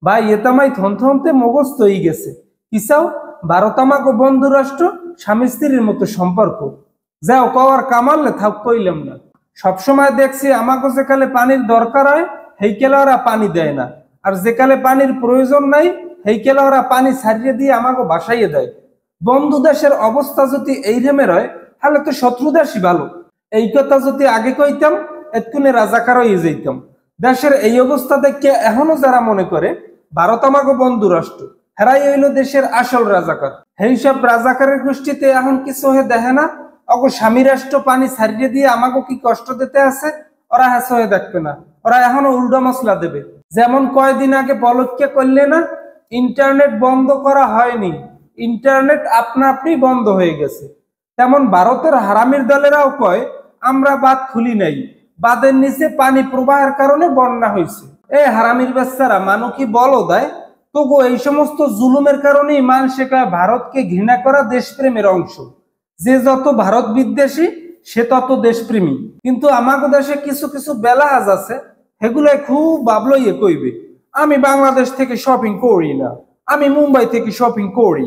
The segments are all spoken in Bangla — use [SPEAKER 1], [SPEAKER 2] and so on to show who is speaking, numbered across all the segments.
[SPEAKER 1] ভাই এতামাই থনথনতে মুখস্থ হয়ে গেছে। কিসাও ভারত আমাকে বন্ধু রাষ্ট্র, স্বামী স্ত্রীর মতো সম্পর্ক। যাও কওয়ার কামাললে থাক কইলাম না। সবসময় দেখছি আমাকে যেকালে পানির দরকার হয় হেইকেলে ওরা পানি দেয় না, আর যেকালে পানির প্রয়োজন নাই হেইকেলে ওরা পানি ছাড়িয়ে দিয়ে আমাকে বাসাইয়ে দেয়। বন্ধু দেশের অবস্থা যদি এই রেমের হয় তাহলে তো শত্রু দেশই ভালো। এই কথা যদি আগে কইতাম এতক্ষণে রাজাকার হয়ে যেতাম। দেশের এই অবস্থা দেখে এখনো যারা মনে করে ভারত আমাকে বন্ধু রাষ্ট্র, হেরাই হইল দেশের আসল রাজাকার। এই সব রাজাকারের গোষ্ঠীতে এখন কিছু হয়ে দেখে না অগো স্বামী রাষ্ট্র পানি ছাড়িয়ে দিয়ে আমাকে কি কষ্ট দিতে আছে, ওরা হ্যাঁ হয়ে দেখবে না। ওরা এখনো উল্টো মশলা দেবে। যেমন কয়দিন আগে বলদকে করলে না, ইন্টারনেট বন্ধ করা হয়নি, ইন্টারনেট আপনা আপনি বন্ধ হয়ে গেছে। তেমন ভারতের হারামির দলেরাও কয় আমরা বাঁধ খুলি নাই, বাঁধের নিচে পানি প্রবাহের কারণে বন্যা হয়েছে। এই হারামির বাচ্চারা মানু কি বলো দেয় তবু এই সমস্ত জুলুমের কারণেই মানুষে কয় ভারতকে ঘৃণা করা দেশপ্রেমের অংশ। যে যত ভারত বিদ্বেষী সে তত দেশপ্রেমী। কিন্তু আমাদের দেশে কিছু কিছু বেলাহাজ আছে, সেগুলাই খুব বাবলইয়ে কইবে আমি বাংলাদেশ থেকে শপিং করি না, আমি মুম্বাই থেকে শপিং করি।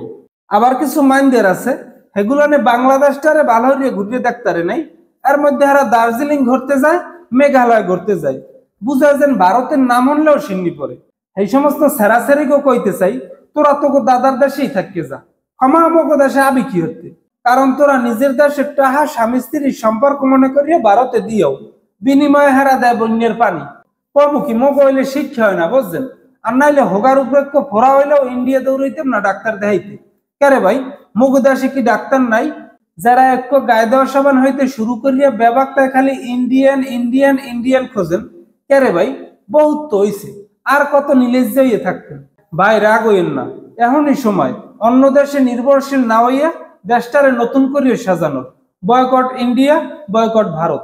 [SPEAKER 1] আবার কিছু মাইন্ডের আছে সেগুলো বাংলাদেশটারে ভালো হইয়া ঘুরিয়ে দেখতারে নাই, এর মধ্যে হারা দার্জিলিং ঘুরতে যায়, মেঘালয় ঘুরতে যায়। বুঝা যেন ভারতের নাম হনলেও সিন্নি পড়ে। এই সমস্ত সেরাসেরিকেও কইতে চাই তোরা তোকে দাদার দেশেই থাকতে যা, ক্ষমা আমাকে দেশে আবি কি হতে। কারণ তোরা নিজের দেশের টাহা স্বামী স্ত্রীর সম্পর্ক মনে করিয়া ভারতে দিও, বিনিময়ে হারা দেয় বন্যের পানি। কমুখী মগ হইলে শিক্ষা হয় না বুঝছেন। আর নাইলে হোগার উপরে ফোরা হইলেও ইন্ডিয়া দৌড়াইতাম না ডাক্তার দেখাইতে। কেরে ভাই মুগ দেশে কি ডাক্তার নাই? যারা এক গায়ে দেওয়া সাবান হইতে শুরু করিয়া ব্যাপারটায় খালি ইন্ডিয়ান ইন্ডিয়ান ইন্ডিয়ান খোঁজেন। কেরে ভাই বহুত তো হইছে, আর কত নিলেজ যাইয়ে থাকতেন। ভাই রাগ হইয়েন না, এখনই সময় অন্য দেশে নির্ভরশীল না হইয়া দেশটারে নতুন করিয়া সাজানোর। Boycott India, boycott Bharat.